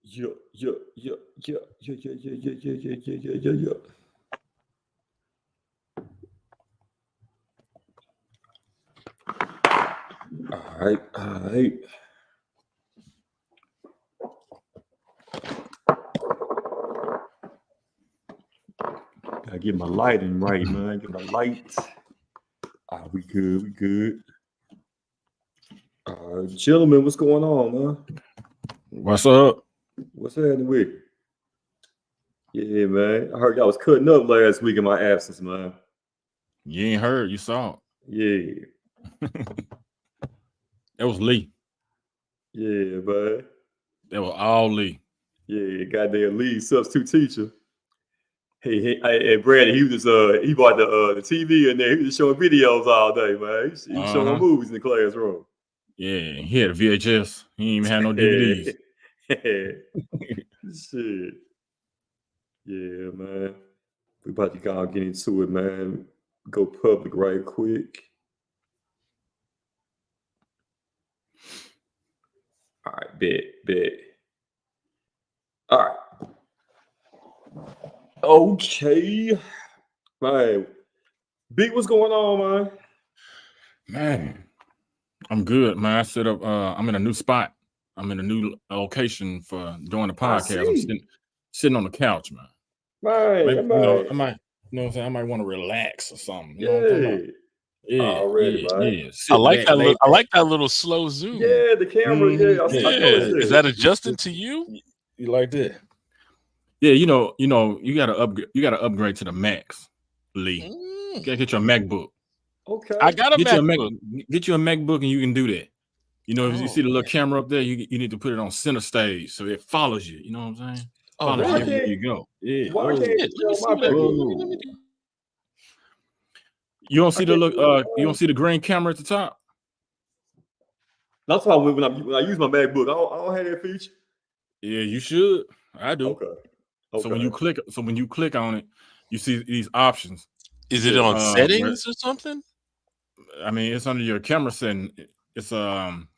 Yeah, yeah, yeah, yeah, yeah, yeah, yeah, yeah, yeah, yeah, yeah, yeah, yeah, yeah. All right, all right. Gotta get my lighting right, man. Get my light. We good, we good. Gentlemen, what's going on, man? What's up? What's happening with you? Yeah, man. I heard y'all was cutting up last week in my absence, man. You ain't heard, you saw Yeah, it. That was Lee. yeah, man. That was all Lee. Yeah, goddamn lead substitute teacher. Hey, Brandon, he bought the TV in there. He was just showing videos all day, man. He was showing Uh-huh. movies in the classroom. Yeah, he had a VHS. He ain't even had no DVDs. Shit. Yeah, man. We about to go get into it, man. Go public right quick. All right, bet. All right. Okay. Man. Big, what's going on, man? Man, I'm good, man. I set up. I'm in a new spot. I'm in a new location for doing the I podcast. I'm see. sitting on the couch, man. Man, Maybe I man. might, what I'm saying. I might want to relax or something. You know what I'm talking about? Yeah. Yeah, Already, yeah, man. yeah. I Sit like back, that. lay I back. like that little slow zoom. Yeah, the camera. Yeah, I noticed Is that. that adjusted to you? You like that? Yeah, you gotta upgrade. You gotta upgrade to the Max, Lee. You gotta get your MacBook. Okay. I got a Get you a MacBook. Get you a MacBook, and you can do that. If you Oh, see the little camera up there, you need to put it on center stage so it follows you. You know what I'm saying? oh, Follows you Why really? everywhere can't you go. Yeah. why can't Shit, you let me on see my what I MacBook? can. Let me do. You don't see I the can't look. do it You on don't see the green camera at the top. That's why when I use my MacBook, I don't have that feature. Yeah, you should. I do. Okay. So when Okay. you click on it, you see these options. Is it Yeah. on Where settings or something? I mean, it's under your camera setting. It's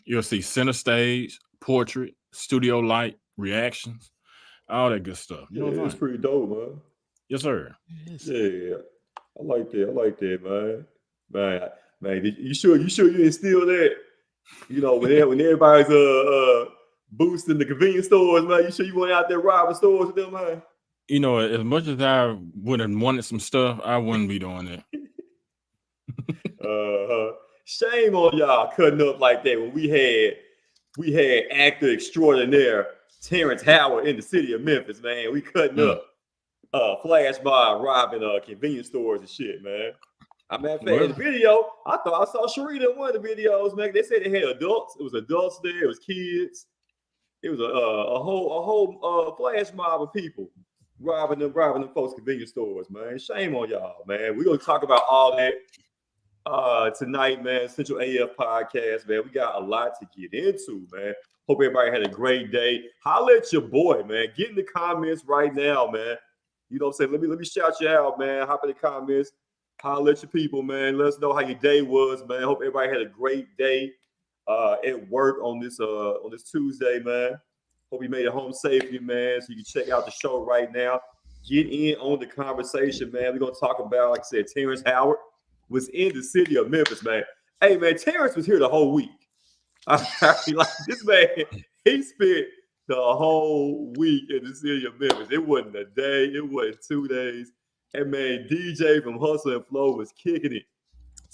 you'll see center stage, portrait, studio light, reactions, all that good stuff. You know what Yeah, I'm it's saying? pretty dope, man. Yes, sir. Yes. Yeah. I like that, man. Man, you sure you instill that? When everybody's boosting the convenience stores, man. You sure you went out there robbing stores with them, man? As much as I would have wanted some stuff, I wouldn't be doing that. Shame on y'all cutting up like that when we had actor extraordinaire Terrence Howard in the city of Memphis, man. We cutting Mm. up flash mob robbing convenience stores and shit, man. Matter of fact, in Well, the video, I thought I saw Sharita in one of the videos, man. They said they had adults. It was adults there. It was kids. It was a whole flash mob of people robbing them folks convenience stores, man. Shame on y'all, man. We're gonna talk about all that tonight, man. Central AF podcast, man. We got a lot to get into, man. Hope everybody had a great day. Holla at your boy, man. Get in the comments right now, man. You know what I'm saying? Let me shout you out, man. Hop in the comments. Holla at your people, man. Let us know how your day was, man. Hope everybody had a great day at work on this Tuesday, man. Hope you made it home safely, man. So you can check out the show right now. Get in on the conversation, man. We're gonna talk about, like I said, Terrence Howard was in the city of Memphis, man. Hey, man, Terrence was here the whole week. Like this man, he spent the whole week in the city of Memphis. It wasn't a day, it wasn't 2 days. And man, DJ from Hustle and Flow was kicking it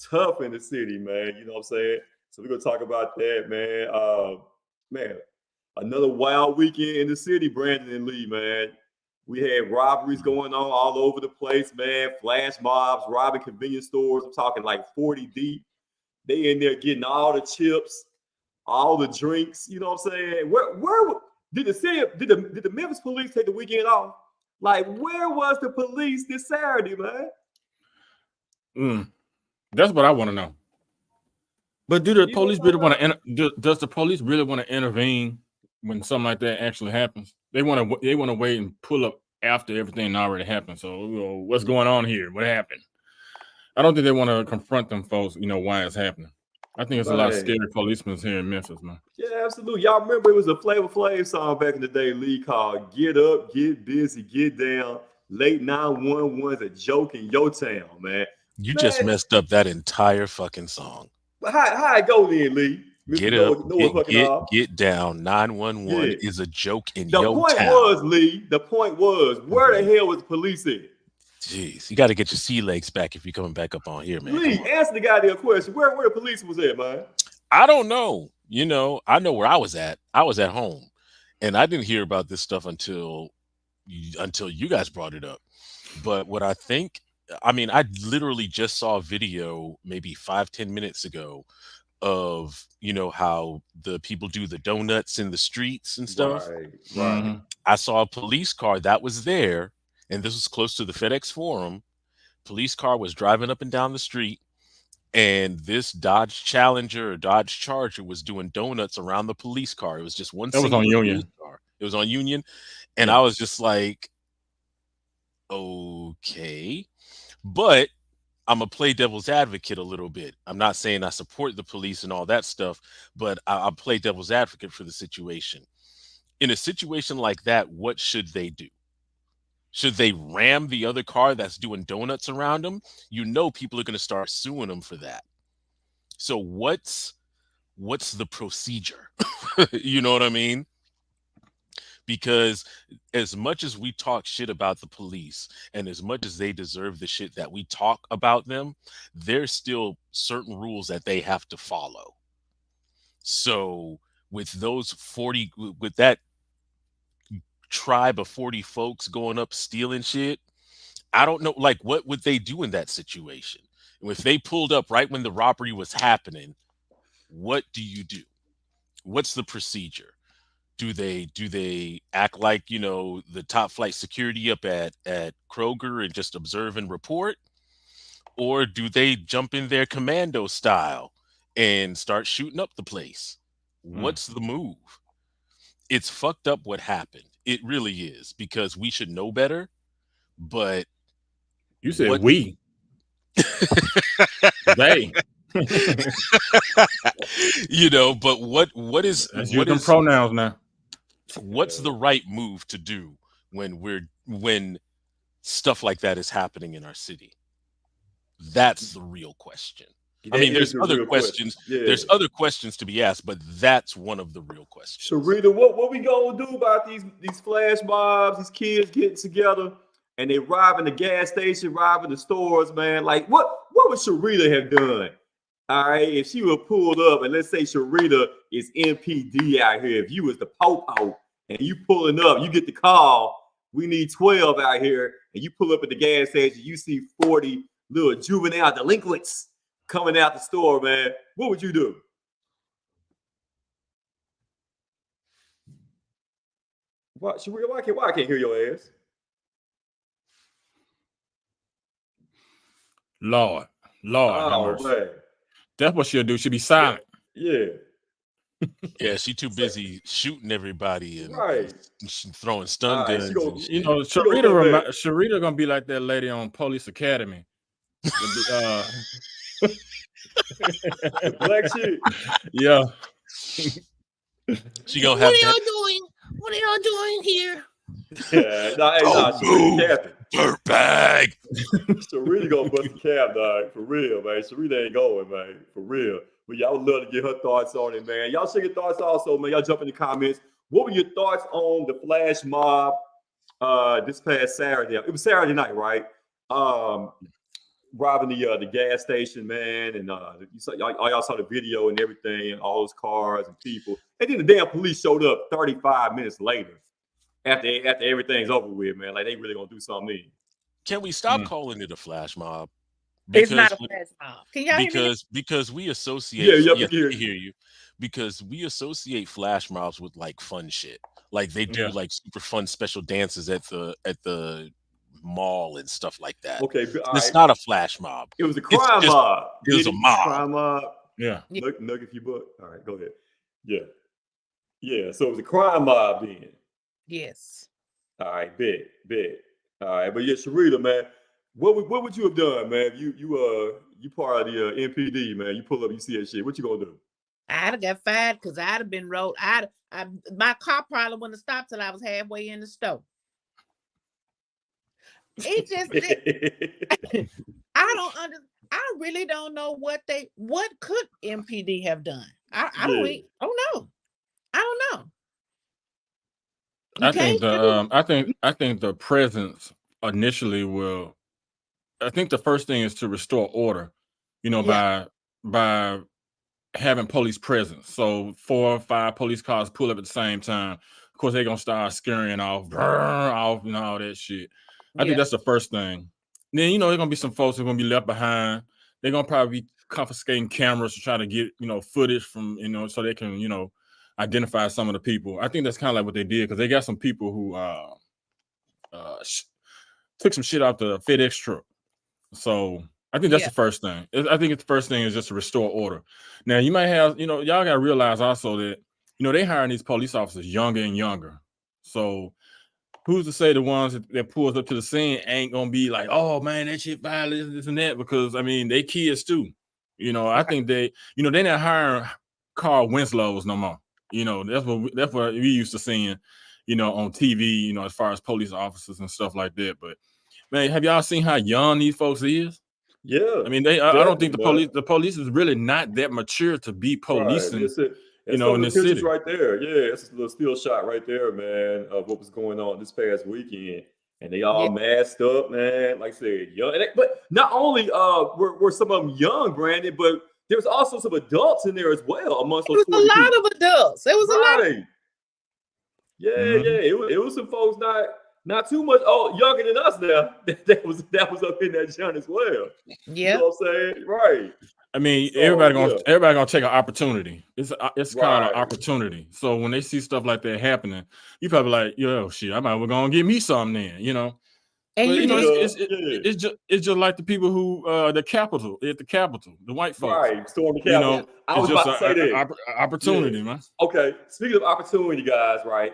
tough in the city, man. You know what I'm saying? So we're gonna talk about that, man. Man, another wild weekend in the city, Brandon and Lee, man. We had robberies going on all over the place, man. Flash mobs, robbing convenience stores. I'm talking like 40 deep. They in there getting all the chips, all the drinks. You know what I'm saying? Where did the Memphis police take the weekend off? Like, where was the police this Saturday, man? That's what I want to know. But do the police really want to? Does the police really want to intervene when something like that actually happens? They want to wait and pull up after everything already happened. So what's going on here? What happened? I don't think they want to confront them folks. Why it's happening. I think it's a lot of scary policemen here in Memphis, man. Yeah, absolutely. Y'all remember it was a Flavor Flav song back in the day, Lee, called "Get Up, Get Busy, Get Down." Late 911's a joke in your town, man. You just Man, messed up that entire fucking song. how it go then, Lee? Get Mr. up, Noah fucking off. get down. 911 is a joke in The your point town. was, Lee, the point was, where the hell was the police at? Jeez, you got to get your sea legs back if you're coming back up on here, man. Lee, answer the goddamn question. Where the police was at, man? I don't know. You know, I know where I was at. I was at home, and I didn't hear about this stuff until you guys brought it up. But what I think, I mean, I literally just saw a video maybe 5-10 minutes ago of, you know, how the people do the donuts in the streets and stuff. Right. I saw a police car that was there, and this was close to the FedEx Forum. Police car was driving up and down the street, and this Dodge Challenger or Dodge Charger was doing donuts around the police car. It was just one. That was on Union. Car. It was on Union, and I was just like, okay, but I'm gonna play devil's advocate a little bit. I'm not saying I support the police and all that stuff, but I'll play devil's advocate for the situation. In a situation like that, what should they do? Should they ram the other car that's doing donuts around them? You know, people are going to start suing them for that. So what's the procedure? You know what I mean? Because as much as we talk shit about the police and as much as they deserve the shit that we talk about them, there's still certain rules that they have to follow. So with that tribe of 40 folks going up stealing shit, I don't know, like, what would they do in that situation? If they pulled up right when the robbery was happening, what do you do? What's the procedure? Do they act like, you know, the top flight security up at Kroger and just observe and report? Or do they jump in there commando style and start shooting up the place? What's the move? It's fucked up what happened. It really is, because we should know better. But you said we. They. You know, but what is pronouns now? What's the right move to do when stuff like that is happening in our city? That's the real question. I mean, there's other questions. Yeah. There's other questions to be asked, but that's one of the real questions. Sharita, what we gonna do about these flash mobs, these kids getting together and they robbing the gas station, robbing the stores, man? Like, what would Sharita have done? All right, if she would pulled up, and let's say Sharita is MPD out here, if you was the po-po and you pulling up, you get the call, we need 12 out here, and you pull up at the gas station, you see 40 little juvenile delinquents coming out the store, man, what would you do? What, Sharita, why I can't hear your ass? Lord. Oh, man. That's what she'll do. She'll be silent. Yeah. Yeah, she too busy shooting everybody and throwing stun guns. You know, Sharita gonna be like that lady on Police Academy. The black shit. Yeah. She gonna have. What are y'all doing? What are y'all doing here? Yeah, Sharita dirtbag. Sharita gonna bust the cap, dog. For real, man. Sharita ain't going, man. For real. But y'all would love to get her thoughts on it, man. Y'all share your thoughts also, man. Y'all jump in the comments. What were your thoughts on the flash mob this past Saturday? It was Saturday night, right? Robbing the gas station, man, and y'all saw the video and everything, and all those cars and people. And then the damn police showed up 35 minutes later. After everything's over with, man, like they really gonna do something. Can we stop calling it a flash mob? It's not a flash mob. Can y'all hear me? Because we associate. Yeah, hear you. Because we associate flash mobs with like fun shit. Like they do like super fun special dances at the mall and stuff like that. Okay, it's not a flash mob. It was a crime mob. It was a mob. Crime mob. Yeah. Nug if you book. All right, go ahead. Yeah. So it was a crime mob then. Yes. All right, bet. All right, but yeah, Sharita, man, what would you have done, man? If you you part of the MPD, man. You pull up, you see that shit. What you gonna do? I'd have got fired because I'd have been rolled. My car probably wouldn't have stopped till I was halfway in the store. It just I really don't know what could MPD have done. I don't know. I don't know. I think the presence initially will. I think the first thing is to restore order, by having police presence. So 4 or 5 police cars pull up at the same time. Of course, they're gonna start scurrying off, and all that shit. I think that's the first thing. Then there's gonna be some folks who are gonna be left behind. They're gonna probably be confiscating cameras to try to get footage from so they can identify some of the people. I think that's kind of like what they did because they got some people who took some shit out the FedEx truck. So I think that's the first thing. I think the first thing is just to restore order. Now you might have, y'all got to realize also that, they hiring these police officers younger and younger. So who's to say the ones that pulls up to the scene ain't going to be like, oh man, that shit violent, this and that, because they kids too. I think they're not hiring Carl Winslows no more. That's what we used to seeing, on TV, as far as police officers and stuff like that. But man, have y'all seen how young these folks is? Yeah. I mean, I don't think the police is really not that mature to be policing. Right. In the city right there. Yeah, it's a little still shot right there, man, of what was going on this past weekend. And they all masked up, man. Like I said, young. But not only were some of them young, Brandon, but there was also some adults in there as well amongst those. It was a lot of adults. It was a lot. Yeah. It was some folks not too much younger than us now. That was up in that joint as well. Yeah. You know what I'm saying? Right. I mean, everybody gonna take an opportunity. It's kind of an opportunity. So when they see stuff like that happening, you probably like, shit, I might well gonna give me something then, And it's just like the people who at the Capitol, the white folks. Right, storm the Capitol. I was about to say that. Opportunity, man. Okay, speaking of opportunity, guys, right?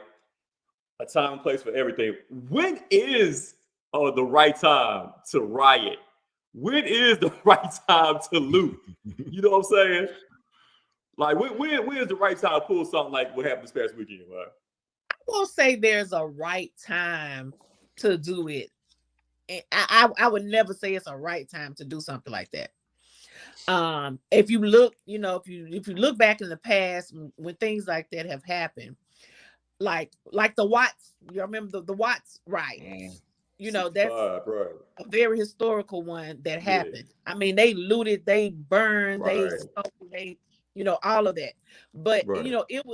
A time and place for everything. When is the right time to riot? When is the right time to loot? You know what I'm saying? Like, when is the right time to pull something like what happened this past weekend, right? I won't say there's a right time to do it. I would never say it's a right time to do something like that. If you look, if you look back in the past when things like that have happened, like the Watts, you remember the Watts riots? That's a very historical one that happened. I mean, they looted, they burned, they stole, they all of that. But it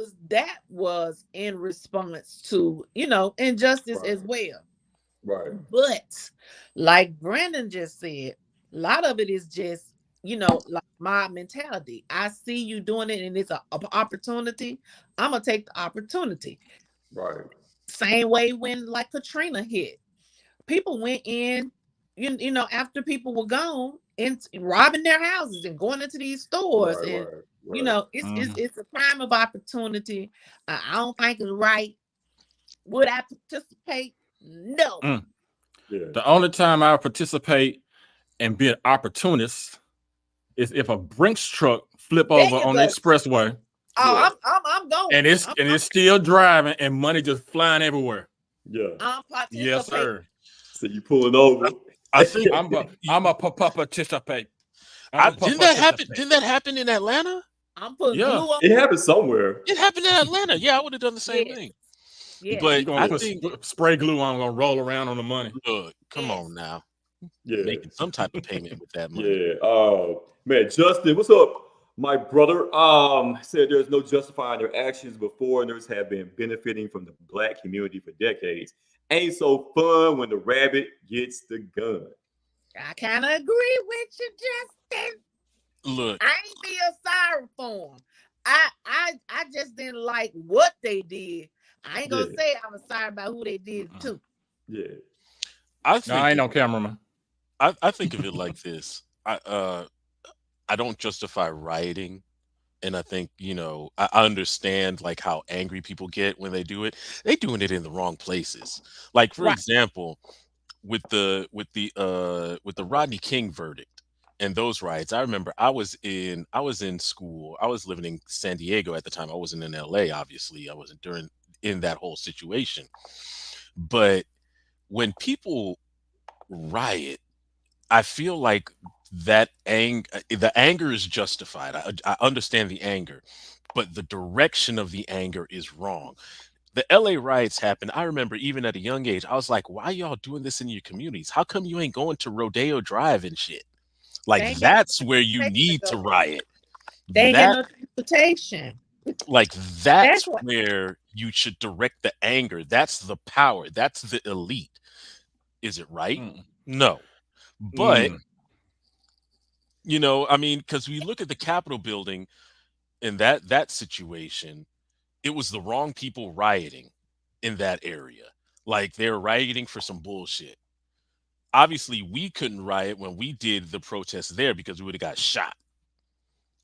was in response to injustice as well. Right. But like Brandon just said, a lot of it is just like mob mentality. I see you doing it and it's an opportunity. I'm gonna take the opportunity. Right. Same way when like Katrina hit. People went in, after people were gone, and robbing their houses and going into these stores, it's a crime of opportunity. I don't think it's right. Would I participate? No. Yeah. The only time I participate and be an opportunist is if a Brinks truck flip over on the expressway. Oh, I'm going. And it's still driving and money just flying everywhere. Yeah. I'm participating. Yes, sir. So you pulling over. I think I'm a participate. Didn't that happen in Atlanta? I'm putting glue on. It happened somewhere. It happened in Atlanta. Yeah, I would have done the same thing. Yeah. But I think spray glue on, gonna roll around on the money. Look, come on now. Yeah. Making some type of payment with that money. Yeah. Oh man, Justin, what's up? My brother said there's no justifying their actions, but foreigners have been benefiting from the Black community for decades. Ain't so fun when the rabbit gets the gun. I kind of agree with you, Justin. Look, I ain't feel sorry for them. I just didn't like what they did. I ain't gonna say I was sorry about who they did to. Yeah. I ain't no cameraman. I think of it like this. I don't justify rioting. And I think, I understand like how angry people get when they do it. They're doing it in the wrong places. Like, for example, with the Rodney King verdict and those riots, I remember I was in school. I was living in San Diego at the time. I wasn't in LA, obviously. I wasn't in that whole situation. But when people riot, I feel like the anger is justified. I understand the anger, but the direction of the anger is wrong. The LA riots happened. I remember even at a young age, I was like, why y'all doing this in your communities? How come you ain't going to Rodeo Drive and shit? Like, that's where you need to riot. They ain't got no transportation. Like, that's where you should direct the anger. That's the power. That's the elite. Is it right? No. But, you know, I mean, because we look at the Capitol building in that situation, it was the wrong people rioting in that area. Like, they were rioting for some bullshit. Obviously, we couldn't riot when we did the protest there because we would have got shot.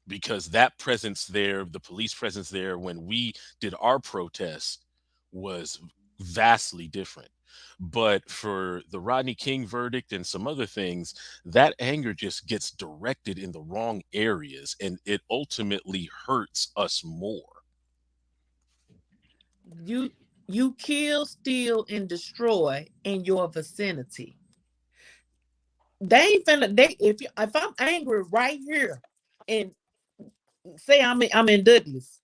Because that presence there, the police presence there when we did our protest was vastly different. But for the Rodney King verdict and some other things, that anger just gets directed in the wrong areas, and it ultimately hurts us more. You kill, steal, and destroy in your vicinity. They ain't finna. If I'm angry right here, and say I'm in Douglas,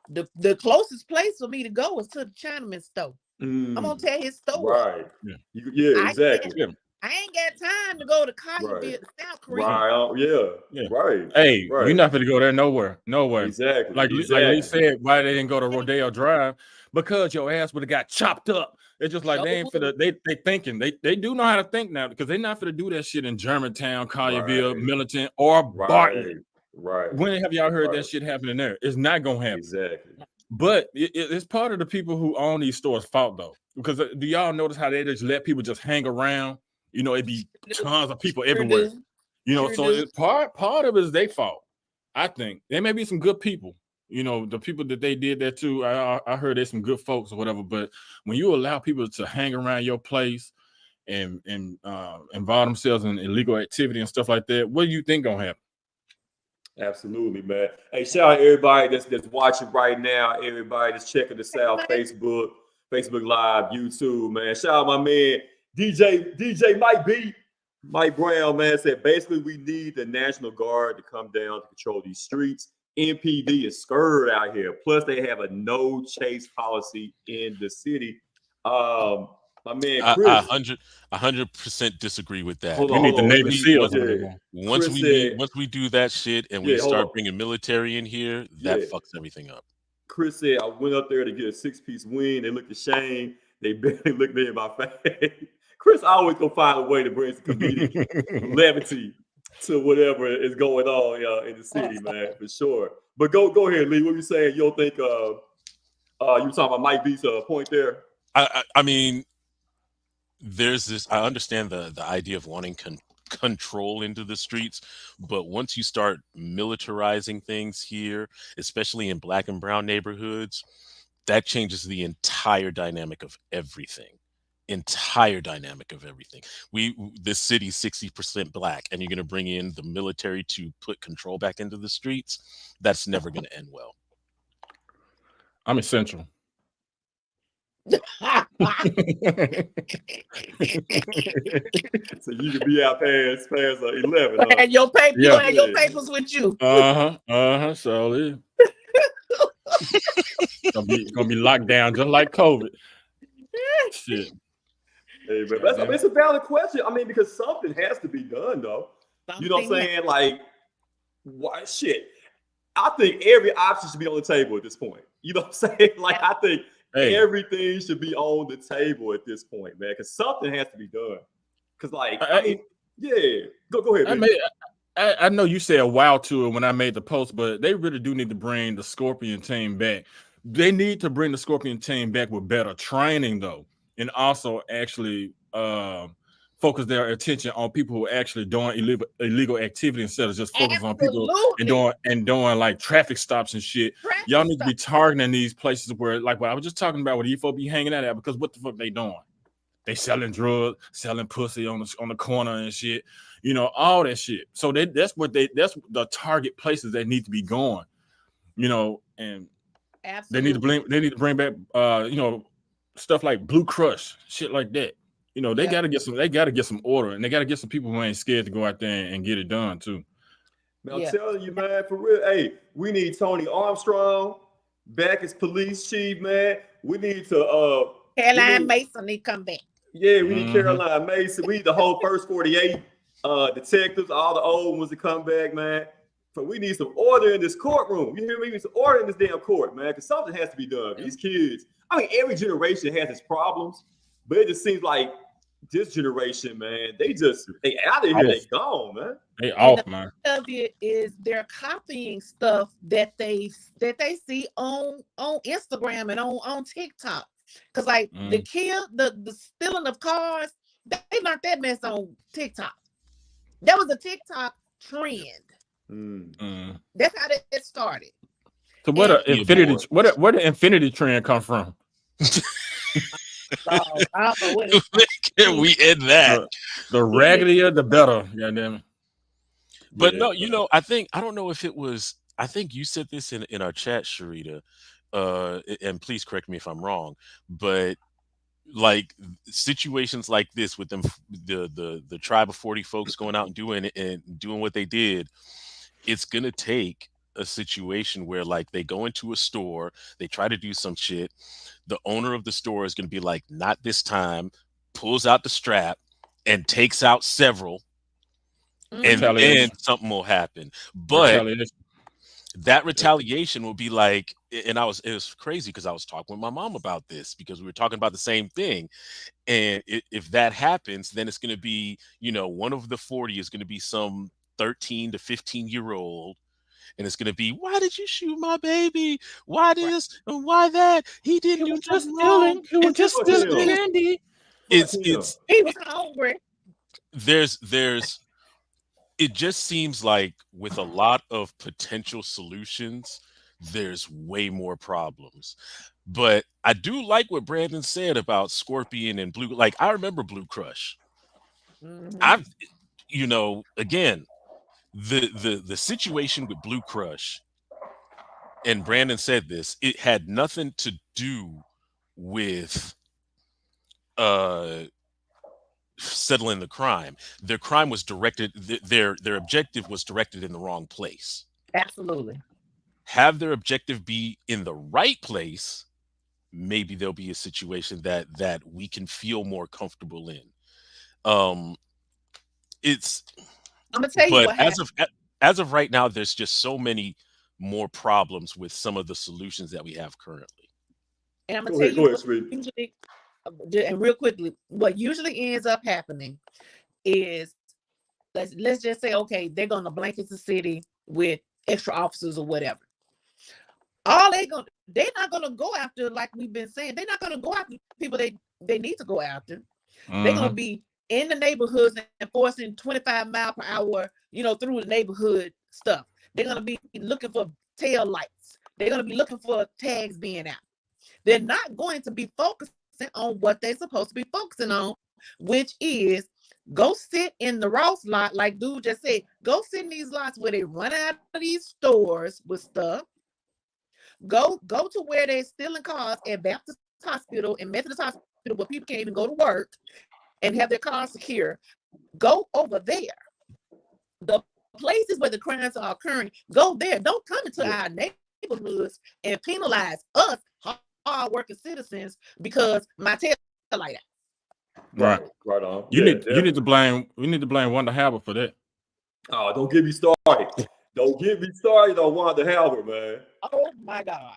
the closest place for me to go is to the Chinaman store. I'm gonna tear his store. Right. Yeah, exactly. I ain't got time to go to Collierville, South Korea. Right. Right. Hey, right. you're not going to go there nowhere. Exactly. Like Lee said, why they didn't go to Rodeo Drive? Because your ass would have got chopped up. It's just like they ain't for they thinking. They do know how to think now because they're not for to do that shit in Germantown, Collierville, Militant, or Bartlett. Right. When have y'all heard that shit happening there? It's not gonna happen. Exactly. But it's part of the people who own these stores' fault though. Because do y'all notice how they just let people just hang around? You know, it'd be tons of people everywhere. You know, so it's part of it is their fault. I think there may be some good people. You know, the people that they did that to, I heard there's some good folks or whatever. But when you allow people to hang around your place and involve themselves in illegal activity and stuff like that, what do you think gonna happen? Absolutely, man. Hey, shout out everybody that's watching right now. Everybody that's checking this out, Facebook Live, YouTube, man. Shout out my man DJ Mike Brown, man, said basically we need the National Guard to come down to control these streets. MPD is scared out here. Plus, they have a no chase policy in the city. My man Chris, I 100% disagree with that. You need the Navy SEALs. Once we do that shit and we start bringing military in here, that fucks everything up. Chris said I went up there to get a 6-piece wing. They looked ashamed. They barely looked me in my face. Chris always gonna find a way to bring some comedic levity to whatever is going on in the city, man, for sure. But go ahead, Lee. What you saying? You don't think you were talking about Mike B's point there? I mean, there's this. I understand the idea of wanting control into the streets, but once you start militarizing things here, especially in Black and brown neighborhoods, that changes the entire dynamic of everything. This city's 60% Black, and you're going to bring in the military to put control back into the streets. That's never going to end well. I'm essential. So you can be out past 11. Huh? And your paper, you have your papers with you. So it's gonna be locked down just like COVID. Shit. Hey, man, it's a valid question. I mean, because something has to be done, though. You know what I'm saying? Like, why shit? I think every option should be on the table at this point. You know what I'm saying? Like, I think everything should be on the table at this point, man, because something has to be done. Because, like, I mean, go ahead, man. I know you said wow to it when I made the post, but they really do need to bring the Scorpion team back. They need to bring the Scorpion team back with better training, though, and also actually focus their attention on people who are actually doing illegal activity instead of just focusing on people and doing like traffic stops and shit. Y'all need to be targeting these places where, like what I was just talking about, where these folks be hanging out at, because what the fuck they doing? They selling drugs, selling pussy on the corner and shit. You know, all that shit. So that's the target places they need to be going. You know, and Absolutely. they need to bring back you know, stuff like Blue Crush, shit like that. You know, they gotta get some order, and they gotta get some people who ain't scared to go out there and get it done too. Man, I'm telling you, man, for real. Hey, we need Tony Armstrong back as police chief, man. We need to Caroline Mason need to come back. Yeah, we need Caroline Mason. We need the whole first 48 detectives, all the old ones to come back, man. So we need some order in this courtroom. You hear me? We need some order in this damn court, man, because something has to be done. These kids, I mean, every generation has its problems, but it just seems like this generation, man, they out of here, they gone, man. They off, man. Of it is they're copying stuff that they see on Instagram and on TikTok. Cause like the stealing of cars, they learned that mess on TikTok. That was a TikTok trend. That's how it started. So where the infinity trend come from? Can we end that? The raggedier, the better. Goddamn it. But no, you know, I don't know if it was. I think you said this in our chat, Sharita. And please correct me if I'm wrong, but like situations like this with them, the tribe of 40 folks going out and doing what they did, it's gonna take a situation where like they go into a store, they try to do some shit, the owner of the store is gonna be like, not this time, pulls out the strap and takes out several, and then something will happen. But that retaliation will be like, and it was crazy because I was talking with my mom about this because we were talking about the same thing. And if that happens, then it's going to be, you know, one of the 40 is going to be some 13 to 15-year-old. And it's going to be, why did you shoot my baby? Why this and why that? He didn't do just stealing. He was just stealing candy. He was hungry. It just seems like with a lot of potential solutions, there's way more problems. But I do like what Brandon said about Scorpion and Blue. Like, I remember Blue Crush. You know, again, the situation with Blue Crush, and Brandon said this, it had nothing to do with settling the crime. Their crime was directed, their objective was directed in the wrong place. Absolutely. Have their objective be in the right place, maybe there'll be a situation that we can feel more comfortable in. I'm gonna tell you what happened. As of right now, there's just so many more problems with some of the solutions that we have currently. And I'm gonna tell you usually, and real quickly, what usually ends up happening is, let's just say, okay, they're gonna blanket the city with extra officers or whatever. They're not gonna go after, like we've been saying, they're not gonna go after people they need to go after. They're gonna be in the neighborhoods and enforcing 25 mile per hour, you know, through the neighborhood stuff. They're gonna be looking for tail lights. They're gonna be looking for tags being out. They're not going to be focusing on what they're supposed to be focusing on, which is go sit in the Ross lot, like dude just said. Go sit in these lots where they run out of these stores with stuff. Go to where they're stealing cars at Baptist Hospital and Methodist Hospital where people can't even go to work and have their cars secure. Go over there. The places where the crimes are occurring, go there. Don't come into our neighborhoods and penalize us hard-working citizens because my tail light out. Right on. You need to blame Wanda Halbert for that. Oh, don't get me started. Don't get me started on Wanda Halbert, man. Oh my God.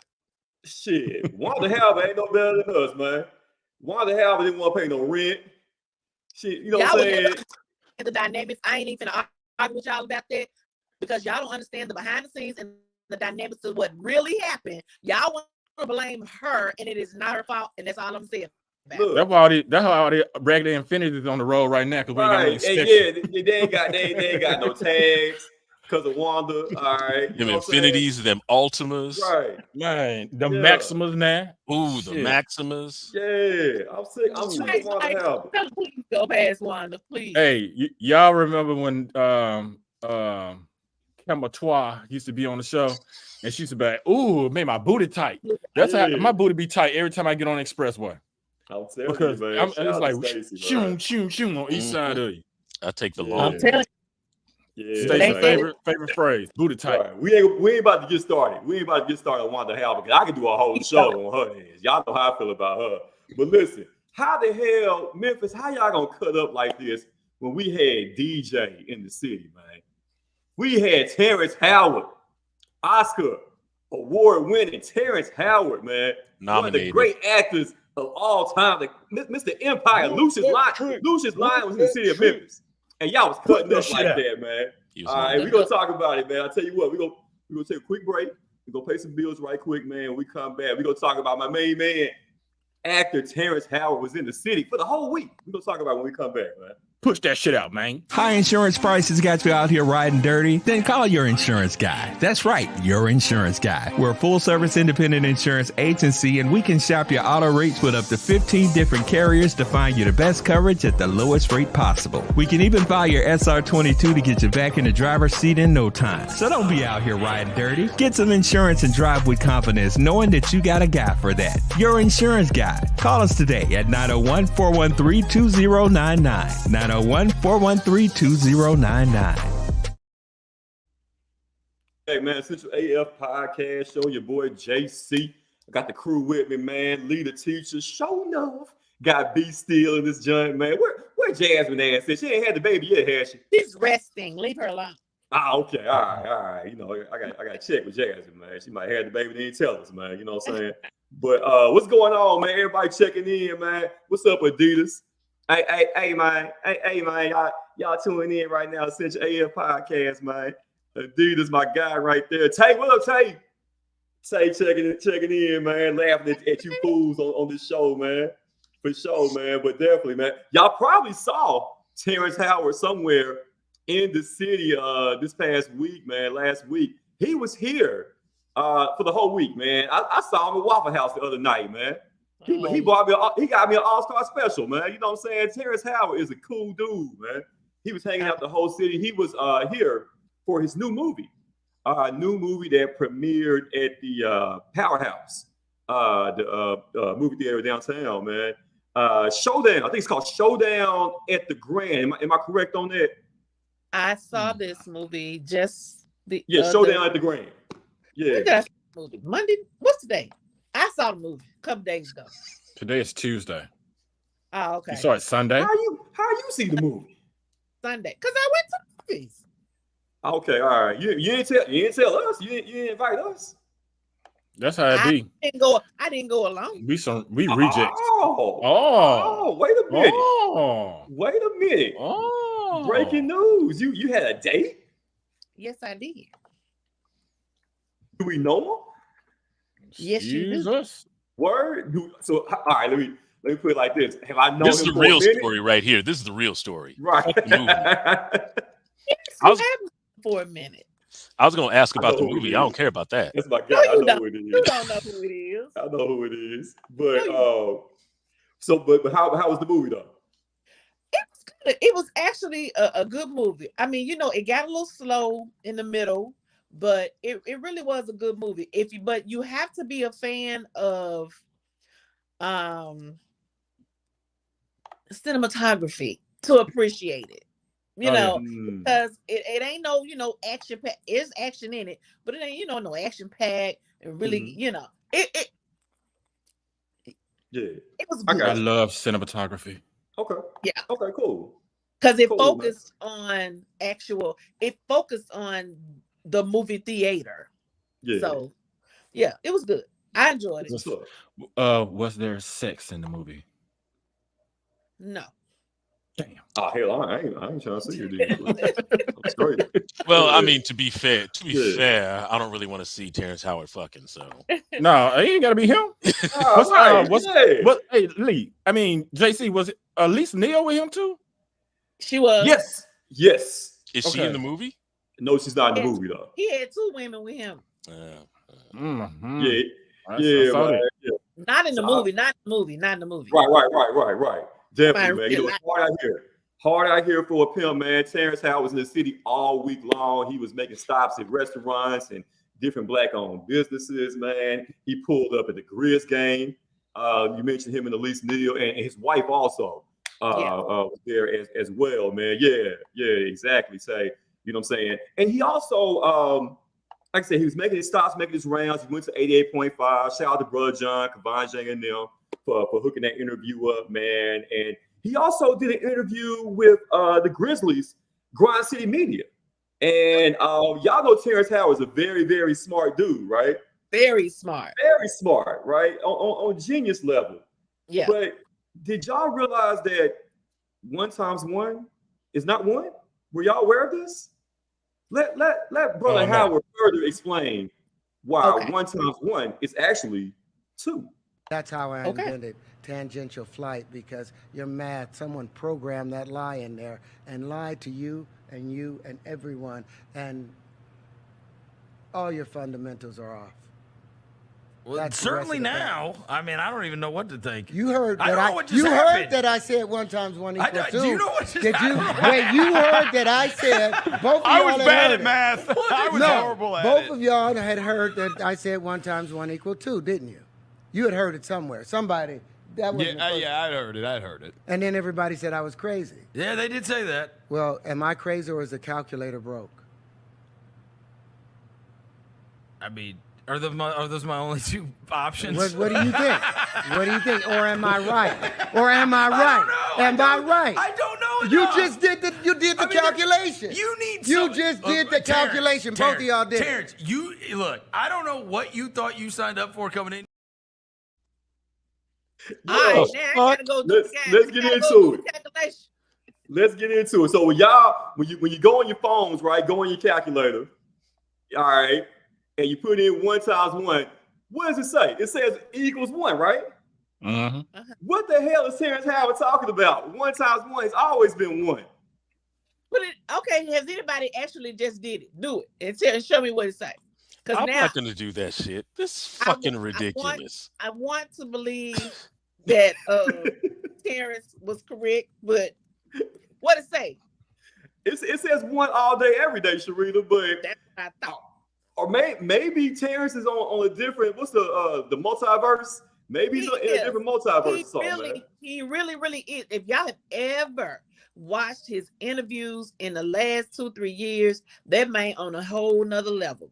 Shit. Wanda Halbert ain't no better than us, man. Wanda Halbert didn't want to pay no rent. Shit, you know what I'm saying? The dynamics, I ain't even argue with y'all about that because y'all don't understand the behind the scenes and the dynamics of what really happened. Y'all want to blame her, and it is not her fault, and that's all I'm saying. Look, that's why all the raggedy infinities on the road right now, because we ain't got no they ain't got no tags. because of Wanda. All right. You Them know what I'm saying? Infinities, them Ultimas. Right. Man, the Yeah. Maximus now. Ooh, the Shit. Maximas. Yeah. I'm sick of Wanda Halbert. Please go past Wanda, please. Hey, y'all remember when Kamatois used to be on the show, and she used to be like, "Ooh, it made my booty tight." That's how my booty be tight every time I get on the expressway. I'm telling Because you, man. it's like Stacey, shoom on each side of you. I take the Yeah. long. I'm telling Yeah. Stacey's man. favorite phrase, booty tight. Right. We ain't about to get started. We ain't about to get started on Wanda Halbert because I can do a whole show on her hands. Y'all know how I feel about her. But listen, how the hell, Memphis, how y'all gonna cut up like this when we had DJ in the city, man? We had Terrence Howard, Oscar award-winning Terrence Howard, man. One of the Nominated. great actors of all time. Mr. Empire, Lucius Lyon was in the city of Memphis. And y'all was cutting up like that, man. All right, we're gonna talk about it, man. I'll tell you what, we're gonna take a quick break. We're gonna pay some bills right quick, man. When we come back, we're gonna talk about my main man, actor Terrence Howard was in the city for the whole week. We're gonna talk about it when we come back, man. Push that shit out, man. High insurance prices got you out here riding dirty? Then call your insurance guy. That's right, your insurance guy. We're a full-service independent insurance agency, and we can shop your auto rates with up to 15 different carriers to find you the best coverage at the lowest rate possible. We can even buy your SR22 to get you back in the driver's seat in no time. So don't be out here riding dirty. Get some insurance and drive with confidence, knowing that you got a guy for that. Your insurance guy. Call us today at 901-413-2099. 901-413-2099. Hey, man, Central AF Podcast Show, your boy JC. I got the crew with me, man. Leader, teacher, show enough. Got B Steel in this joint, man. Where Jasmine ass is? She ain't had the baby yet, has she? She's resting. Leave her alone. Ah, okay. All right. You know, I got to check with Jasmine, man. She might have the baby, didn't tell us, man. You know what I'm saying? But what's going on, man? Everybody checking in, man. What's up, Adidas? Hey, man. Y'all tuning in right now. Central AF Podcast, man. Adidas, my guy right there. Tay, what up, Tay? Tay checking in, man. Laughing at you fools on this show, man. For sure, man. But definitely, man. Y'all probably saw Terrence Howard somewhere in the city this past week, man. Last week. He was here for the whole week, man. I saw him at Waffle House the other night, man. He got me an all-star special, man. You know what I'm saying? Terrence Howard is a cool dude, man. He was hanging out the whole city. He was here for his new movie. New movie that premiered at the Powerhouse, the movie theater downtown, man. Showdown. I think it's called Showdown at the Grand. Am I correct on that? I saw this movie just Showdown at the Grand. Yeah. Movie Monday. What's today? I saw the movie a couple days ago. Today is Tuesday. Oh, okay. You saw it Sunday? How you see the movie? Sunday, because I went to the movies. Okay, all right. You didn't tell us. You didn't invite us. That's how it be. I didn't go alone. We reject. Oh, wait a minute. Oh. Wait a minute. Oh. Breaking news. You had a date? Yes, I did. Do we know him? Yes, you do. Jesus. Word. So all right, let me put it like this. Have I known This is him the for a real minute? story right here. This is the real story. Right. Yes, I was- you had me for a minute. I was going to ask about the know who movie. it I don't is. care about that. That's my guy. No, I you know don't. who it is. You don't know who it is. I know who it is. But but how was the movie though? It was good. It was actually a good movie. I mean, it got a little slow in the middle, but it really was a good movie. But you have to be a fan of cinematography to appreciate it. Because it ain't no, action pack. There's action in it, but it ain't, no action pack. And really, it was good. I love cinematography. Okay. Yeah. Okay, cool. Because it Cool, focused on the movie theater. Yeah. So, yeah, it was good. I enjoyed it. What's up? Was there sex in the movie? No. Damn. Oh hell, I ain't trying to see you. I'm straight. Well, I mean, to be fair, I don't really want to see Terrence Howard fucking. So No, it ain't gotta be him. Hey, Lee. I mean, JC, was it Lisa Neal with him too? She was. Yes. is she in the movie? No, she's not in the movie though. He had 2 women with him. Mhm. Yeah, I yeah, saw man. that. Yeah. Not in the So movie. Not in the movie. Not in the movie. Right. Definitely, man. You know, Real it's hard out here. Hard out here for a pimp, man. Terrence Howard was in the city all week long. He was making stops at restaurants and different black-owned businesses, man. He pulled up at the Grizz game. You mentioned him and Elise Neal, and his wife also was there as well, man. Yeah, exactly. Say, you know what I'm saying? And he also, like I said, he was making his stops, making his rounds. He went to 88.5. Shout out to Brother John, Kavon Jang, and them for hooking that interview up, man. And he also did an interview with the Grizzlies, Grind City Media. And y'all know Terrence Howard's a very, very smart dude, right? Very smart. Very smart, right? On genius level. Yeah. But did y'all realize that 1 times 1 is not 1? Were y'all aware of this? Let Brother Howard further explain why 1 times 1 is actually 2. That's how I invented tangential flight, because your math, someone programmed that lie in there and lied to you and everyone, and all your fundamentals are off. Well, certainly now. I mean, I don't even know what to think. You heard that heard that I said 1 times 1 equals 2. Do you know what just Did you? happened? Wait, you heard that I said both of I y'all was had bad heard at math. I was horrible at both it. of y'all had heard that I said 1 times 1 equals 2, didn't you? You had heard it somewhere. Somebody. That was Yeah, I'd heard it. And then everybody said I was crazy. Yeah, they did say that. Well, am I crazy or is the calculator broke? I mean, are those my only 2 options? What do you think? What do you think? Or am I right? Or am I right? Am I right? I don't know. You just did the calculation. You just did the calculation. Both of y'all did. Terrence, look. I don't know what you thought you signed up for coming in. All right, now I gotta go do Let's get into it. Let's get into it. So when you go on your phones, right? Go on your calculator, all right, and you put in 1 times 1. What does it say? It says equals 1, right? Mm-hmm. What the hell is Terrence Howard talking about? 1 times 1 has always been 1. Okay, has anybody actually just did it? Do it and show me what it says. I'm not gonna do that shit. This is fucking ridiculous. I want to believe that Terrence was correct, but what it say? It says 1 all day, every day, Sharita. But that's what I thought. Or maybe Terrence is on a different. What's the multiverse? Maybe he's in a different multiverse or something. Man. He really is. If y'all have ever watched his interviews in the last 2-3 years, that man on a whole nother level.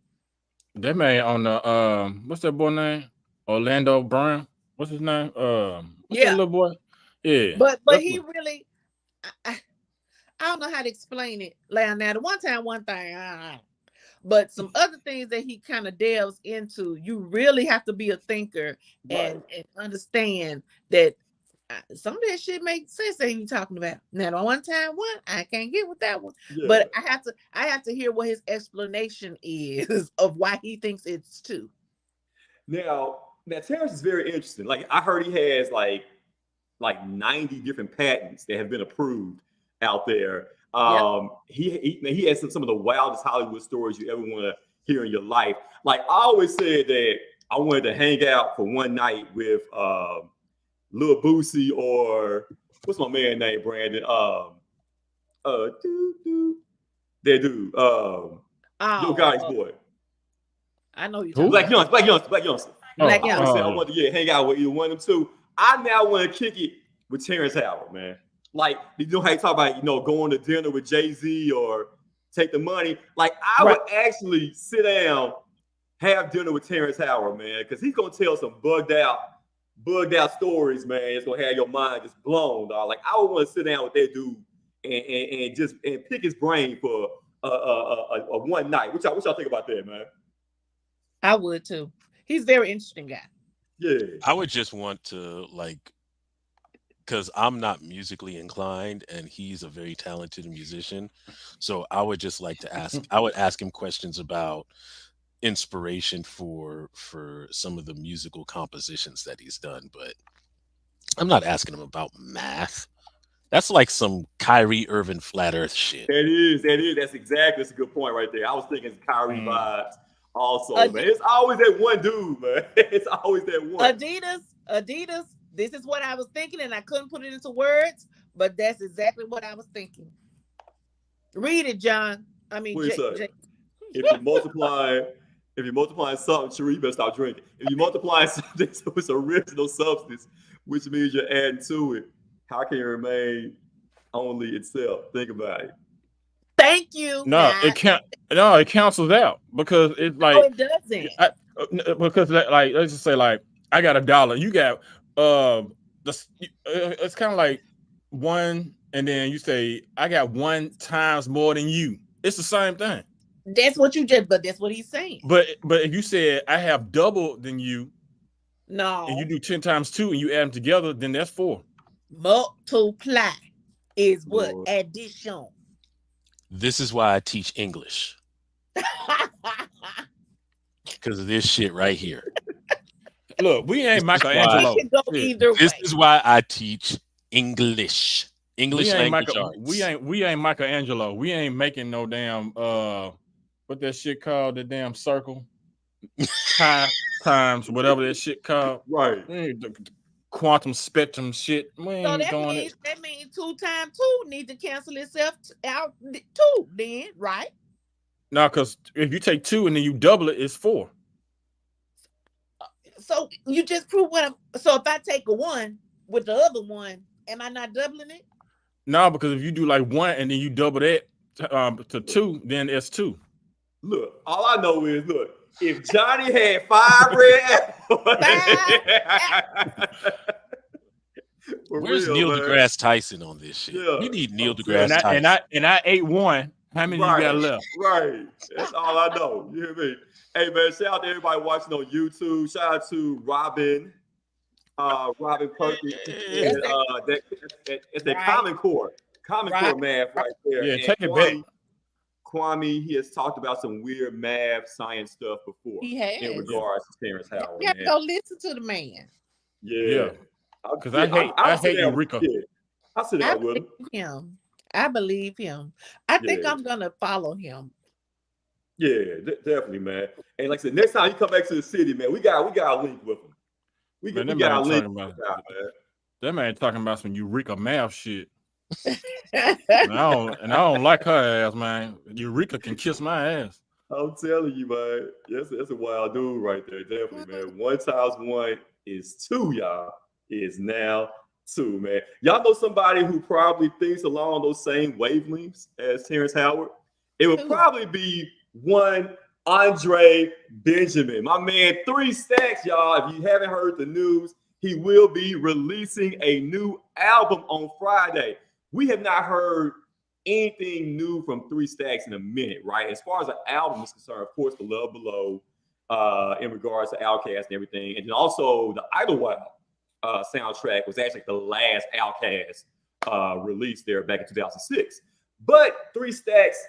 That man on the what's that boy name? Orlando Brown. What's his name? What's that little boy? Yeah. But he really, I don't know how to explain it. Like now, the 1 time 1 thing, but some other things that he kind of delves into, you really have to be a thinker and understand that some of that shit makes sense that he's talking about. Now, the 1 time 1, I can't get with that one, but I have to hear what his explanation is of why he thinks it's 2. Now Terrence is very interesting. Like I heard he has like 90 different patents that have been approved out there. He has some of the wildest Hollywood stories you ever want to hear in your life. Like I always said that I wanted to hang out for one night with Lil Boosie or what's my man name, Brandon? That dude. Lil Guy's boy. I know you. Black Youngster. Black Youngster. I wanted to hang out with either one of them two. I now want to kick it with Terrence Howard, man. Like, you know how you talk about, going to dinner with Jay-Z or take the money. Like, I would actually sit down, have dinner with Terrence Howard, man, because he's gonna tell some bugged out stories, man. It's gonna have your mind just blown, dog. Like, I would want to sit down with that dude and pick his brain for a one night. What y'all think about that, man? I would too. He's a very interesting guy. Yeah. I would just want to because I'm not musically inclined and he's a very talented musician. So I would just like to ask, I would ask him questions about inspiration for some of the musical compositions that he's done, but I'm not asking him about math. That's like some Kyrie Irving flat Earth shit. That is. That's a good point right there. I was thinking Kyrie vibes also, man. It's always that one dude, man. It's always that one. Adidas. This is what I was thinking, and I couldn't put it into words, but that's exactly what I was thinking. Read it, John. I mean, If you're multiplying something, Sheree, you better stop drinking. If you're multiplying something to its original substance, which means you're adding to it, how can it remain only itself? Think about it. Thank you. No, it can't. No, it cancels out because it's like. No, it doesn't. Because like let's just say like I got $1, you got it's kind of like one, and then you say I got 1 times more than you. It's the same thing. That's what you just. But that's what he's saying. But if you said I have double than you, no, and you do 10 times 2 and you add them together, then that's 4. Multiply is what? Lord. Addition. This is why I teach English. Because of this shit right here. Look, we ain't Michelangelo. This is why I teach English. English language arts. We ain't Michelangelo. We ain't making no damn what that shit called, the damn circle. Times whatever that shit called. Right. Quantum spectrum shit. We ain't So that means 2 times 2 need to cancel itself out 2 then, right? No, because if you take 2 and then you double it, it's 4. So you just prove so if I take a 1 with the other one, am I not doubling it? No, because if you do like 1 and then you double that to 2, then it's 2. Look, all I know is if Johnny had 5 red apples. Where's Neil deGrasse Tyson on this shit? Yeah. We need Neil deGrasse Tyson. And I ate 1. How many you got left? Right. That's all I know. You hear me? Hey man, shout out to everybody watching on YouTube. Shout out to Robin Perkins. It's the Common Core math right there. Yeah, and take it back. Kwame, he has talked about some weird math science stuff before. He has. In regards to Terrence Howard. You have to go listen to the man. Yeah. Because I hate Eureka. I sit down with him. I believe him. I think I'm gonna follow him. Yeah, definitely, man. And like I said, next time you come back to the city, man, we got a link with him. We got a link with him, man. That man talking about some Eureka math shit. and I don't like her ass, man. Eureka can kiss my ass. I'm telling you, man. That's a wild dude right there. Definitely, man. 1 times 1 is 2, y'all. Is now 2, man. Y'all know somebody who probably thinks along those same wavelengths as Terrence Howard? It would probably be one Andre Benjamin. My man, 3 Stacks, y'all. If you haven't heard the news, he will be releasing a new album on Friday. We have not heard anything new from 3 Stacks in a minute, right? As far as the album is concerned, of course, The Love Below, in regards to Outkast and everything. And then also the Idlewild soundtrack was actually the last Outkast release there back in 2006. But 3 Stacks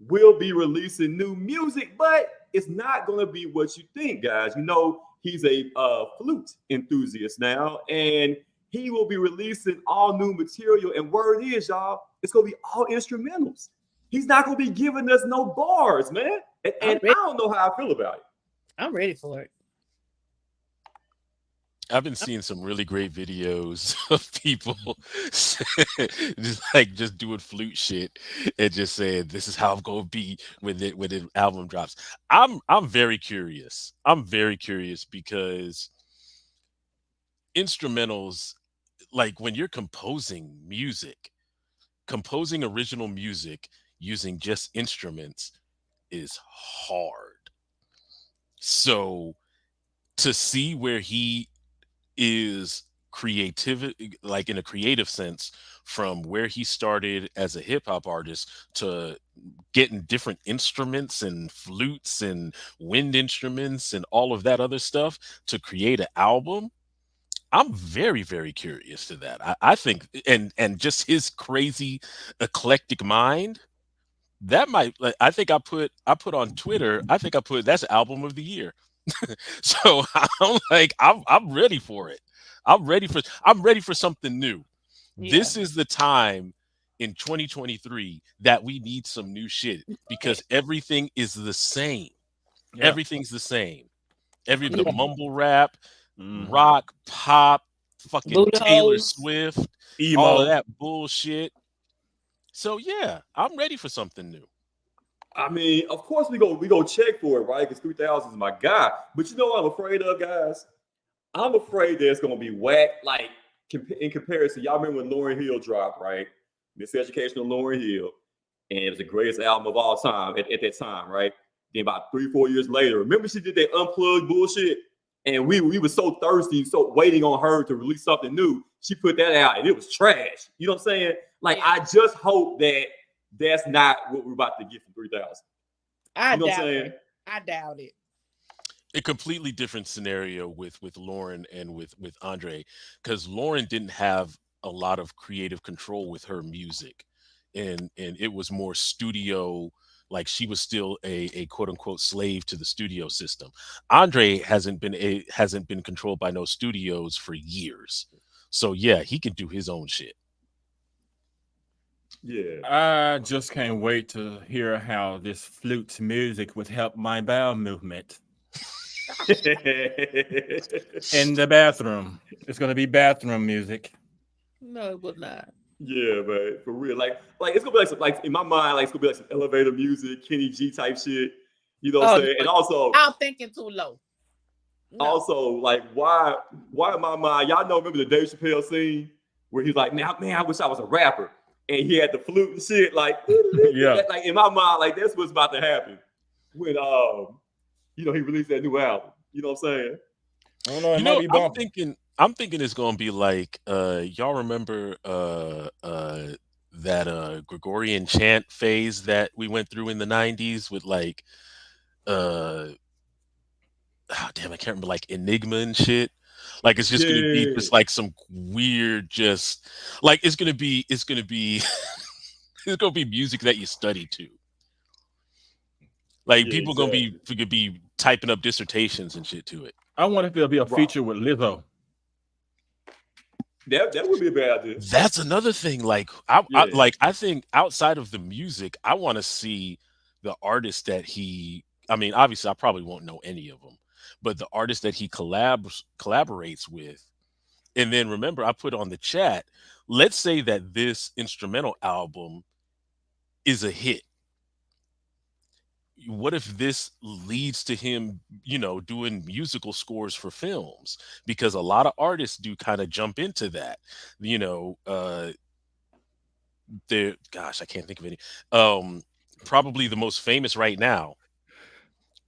will be releasing new music, but it's not going to be what you think, guys. You know, he's a flute enthusiast now, and he will be releasing all new material. And word is, y'all, it's going to be all instrumentals. He's not going to be giving us no bars, man. And I don't know how I feel about it. I'm ready for it. I've been seeing some really great videos of people just doing flute shit and just saying this is how I'm gonna be when the album drops. I'm very curious. I'm very curious because instrumentals, like when you're composing music, composing original music using just instruments is hard. So to see where he is creativity, like in a creative sense, from where he started as a hip-hop artist to getting different instruments and flutes and wind instruments and all of that other stuff to create an album, I'm very, very curious to that. I think, and just his crazy eclectic mind, that might, I think I put on Twitter, I think I put that's album of the year. So I'm ready for it. I'm ready for something new. This is the time in 2023 that we need some new shit because everything is the same. Yeah. Everything's the same. The Yeah. mumble rap, Mhm. rock, pop, fucking Booty Taylor holes. Swift, Emo. all of that bullshit. So yeah, I'm ready for something new. I mean, of course we go check for it, right? Because 3000 is my guy. But you know what I'm afraid of, guys? I'm afraid there's gonna be whack, like in comparison. Y'all remember when Lauryn Hill dropped, right? Miseducation of Lauryn Hill, and it was the greatest album of all time at that time, right? Then about 3-4 years later, remember she did that unplugged bullshit, and we were so thirsty, so waiting on her to release something new. She put that out, and it was trash. You know what I'm saying? Like, I just hope that that's not what we're about to get from 3000. I doubt it. A completely different scenario with Lauren and with Andre, because Lauren didn't have a lot of creative control with her music, and it was more studio. Like she was still a quote unquote slave to the studio system. Andre hasn't been controlled by no studios for years, so yeah, he can do his own shit. Yeah, I just can't wait to hear how this flute's music would help my bowel movement. In the bathroom. It's going to be bathroom music. No, it will not. Yeah, but for real, like it's gonna be like some, like in my mind, like it's gonna be like some elevator music, Kenny G type shit. You know what I'm saying? And also, I'm thinking too low. No. Also, like why in my mind, y'all know, remember the Dave Chappelle scene where he's like, man, I wish I was a rapper, and he had the flute and shit, like Yeah. like in my mind, like that's what's about to happen when he released that new album. You know what I'm saying? I don't know. It You might know, be bumpy. I'm thinking it's gonna be like y'all remember that Gregorian chant phase that we went through in the 90s with like I can't remember, like Enigma and shit. Like it's just gonna be just like some weird, just like it's gonna be it's gonna be music that you study to. Like people gonna be typing up dissertations and shit to it. I wonder if there'll be a feature with Lizzo. That would be a bad idea. That's another thing. Like I think outside of the music, I want to see the artist that he. I mean, obviously, I probably won't know any of them, but the artist that he collaborates with. And then remember, I put on the chat. Let's say that this instrumental album is a hit. What if this leads to him, doing musical scores for films? Because a lot of artists do kind of jump into that. Gosh, I can't think of any. Probably the most famous right now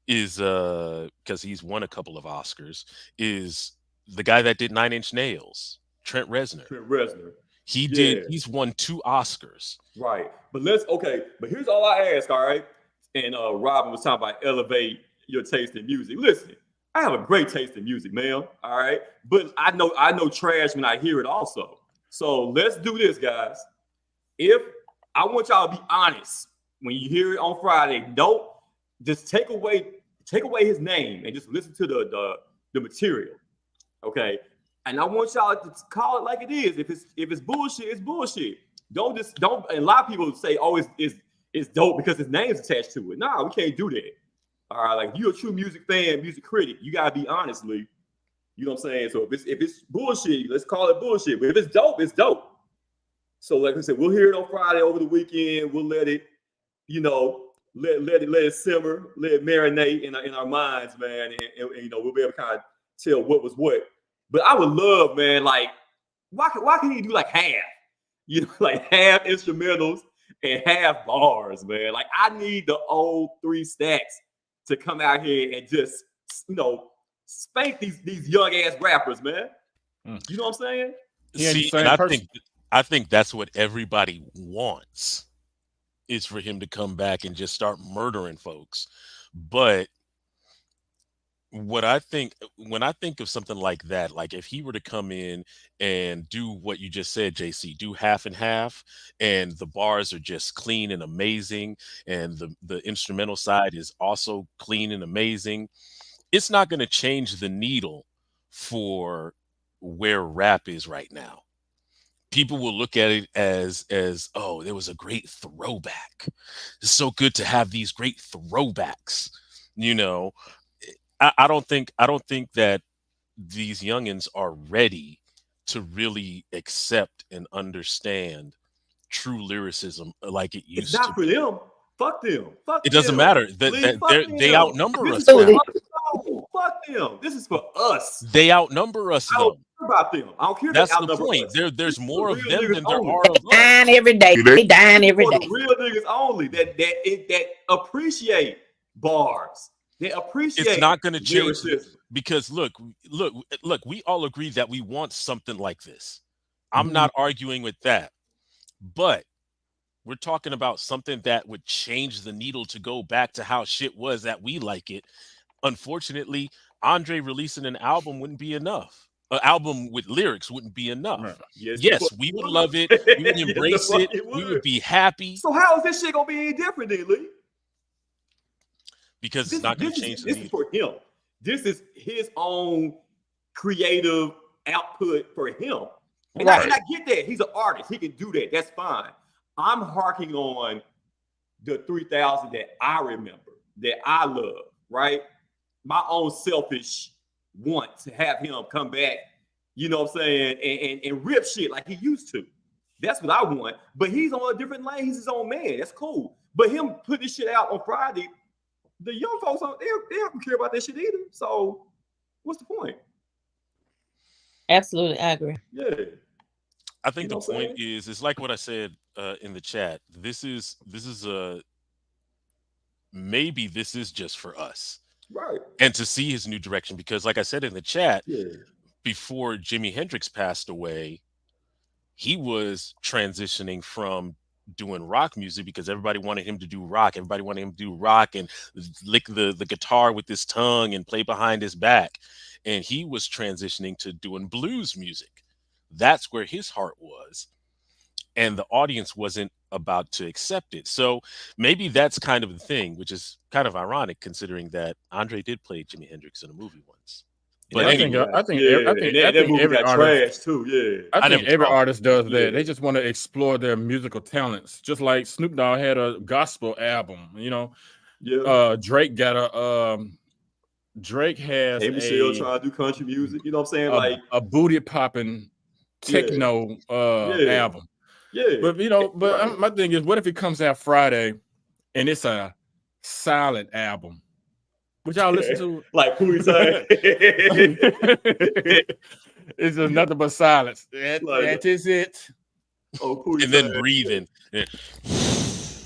is because he's won a couple of Oscars, is the guy that did 9 Inch Nails, Trent Reznor. He's won 2 Oscars. Right. But here's all I ask, all right? And Robin was talking about elevate your taste in music. Listen, I have a great taste in music, man. All right. But I know trash when I hear it also. So let's do this, guys. If I want y'all to be honest when you hear it on Friday, don't just take away his name and just listen to the material. Okay. And I want y'all to call it like it is. If it's bullshit, it's bullshit. Don't. And a lot of people say, oh, it's dope because his name's attached to it. Nah, we can't do that. All right, like you're a true music fan, music critic, you gotta be honestly. You know what I'm saying? So if it's bullshit, let's call it bullshit. But if it's dope, it's dope. So like I said, we'll hear it on Friday over the weekend. We'll let it, let it simmer, let it marinate in our minds, man, and we'll be able to kind of tell what was what. But I would love, man, like why can't he do like half? Like half instrumentals and half bars, man. Like I need the old 3 stacks to come out here and just, spank these young ass rappers, man. You know what I'm saying? See, and I think that's what everybody wants, is for him to come back and just start murdering folks. But when I think of something like that, like if he were to come in and do what you just said, JC, do half and half, and the bars are just clean and amazing, and the instrumental side is also clean and amazing, it's not going to change the needle for where rap is right now. people will look at it as oh, there was a great throwback. It's so good to have these great throwbacks. You know, I don't think that these youngins are ready to really accept and understand true lyricism like it It's used to not for be. them. Fuck them. Fuck It doesn't them. matter Lee, that fuck they them. outnumber This us is for now. us. No, fuck them. This is for us. They outnumber us I don't though. care about them. I don't care if they That's the outnumber point. us. This There's is for more of real them niggas than there only. are of us. Dying every day. They dying every For the day. real niggas only that appreciate bars. They appreciate It's not going to change lyricism. because look, we all agree that we want something like this. I'm Mm-hmm. not arguing with that. But we're talking about something that would change the needle to go back to how shit was that we like it. Unfortunately, Andre releasing an album wouldn't be enough. An album with lyrics wouldn't be enough. Right. Yes, we would love it. We would embrace it. We would be happy. So how is this shit gonna be any different, then, Lee? Because it's not going to change the This is needle. for him. This is his own creative output for him. And I get that. He's an artist. He can do that. That's fine. I'm harking on the 3000 that I remember, that I love, right? My own selfish want to have him come back, you know what I'm saying, and rip shit like he used to. That's what I want. But he's on a different lane. He's his own man. That's cool. But him putting this shit out on Friday, the young folks, they don't care about that shit either. So what's the point? Absolutely, I agree. Yeah. I think You know the what I'm point is, it's like what I said in the chat. This is a maybe this is just for us, right? And to see his new direction, because like I said in the chat, Yeah. before Jimi Hendrix passed away, he was transitioning from doing rock music because everybody wanted him to do rock. Everybody wanted him to do rock and lick the guitar with his tongue and play behind his back. And he was transitioning to doing blues music. That's where his heart was. And the audience wasn't about to accept it. So maybe that's kind of the thing, which is kind of ironic considering that Andre did play Jimi Hendrix in a movie once. But I anyway, think that movie every got artist trashed too. Yeah, I think every artist does that. Yeah. They just want to explore their musical talents. Just like Snoop Dogg had a gospel album, you know. Yeah. Drake got a Drake has Hey, Michelle trying to do country music. You know what I'm saying? Like a booty popping techno album. Yeah. But you know, Right. my thing is, what if it comes out Friday and it's a silent album? Would y'all listen to? Like Pootie Tang? It's just nothing but silence. That is it. Oh, Pootie and then Tang. breathing.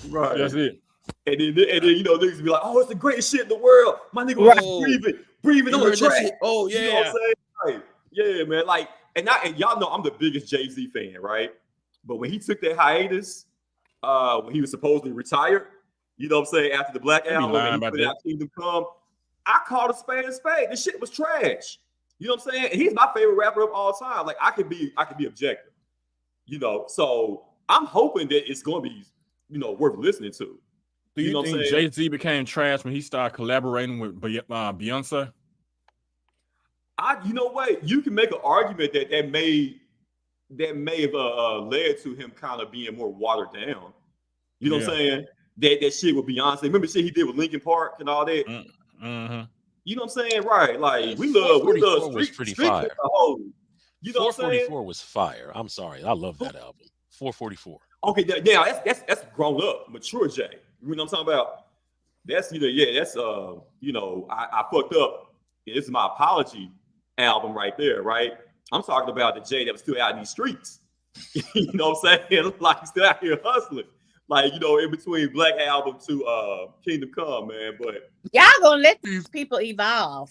Right. That's it. And then you know niggas be like, oh, it's the greatest shit in the world. My nigga was breathing on the track. Oh yeah. You know what I'm saying? Right. Yeah, man. Like, and y'all know I'm the biggest Jay-Z fan, right? But when he took that hiatus, when he was supposedly retired, you know what I'm saying, after the Black Album, and he put out Kingdom Come, I called a spade a spade. This shit was trash. You know what I'm saying? And he's my favorite rapper of all time. Like, I could be objective. You know, so I'm hoping that it's gonna be, you know, worth listening to. Do you think Jay-Z became trash when he started collaborating with Beyonce? You know what? You can make an argument that may have led to him kind of being more watered down. You know what I'm saying? That shit with Beyonce. Remember shit he did with Linkin Park and all that? Mm-hmm. You know what I'm saying? Right. Like, we love was pretty Street fire. You know what I'm saying? 444 was fire. I'm sorry. I love that album. 444. Okay, yeah, that's grown up, mature Jay. You know what I'm talking about? That's you know, I fucked up. This is my apology album right there, right? I'm talking about the Jay that was still out in these streets. You know what I'm saying? Like, he's still out here hustling. Like, you know, in between Black Album to Kingdom Come, man. But y'all gonna let these people evolve.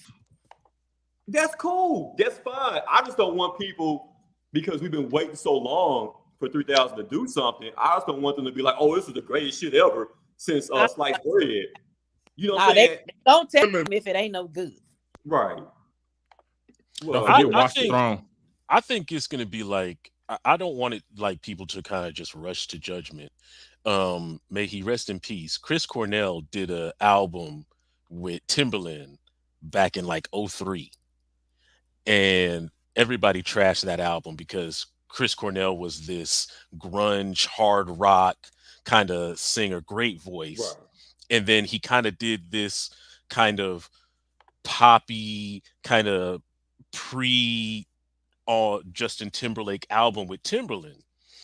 That's cool. That's fine. I just don't want people, because we've been waiting so long for 3000 to do something. I just don't want them to be like, oh, this is the greatest shit ever since sliced bread. You know what I'm saying? Don't tell them if it ain't no good. Right. Well, don't forget Watch the Throne. I think it's going to be like, I don't want it like people to kind of just rush to judgment. May he rest in peace. Chris Cornell did an album with Timbaland back in like 2003. And everybody trashed that album because Chris Cornell was this grunge, hard rock kind of singer, great voice. Right. And then he kind of did this kind of poppy, kind of pre Justin Timberlake album with Timberland.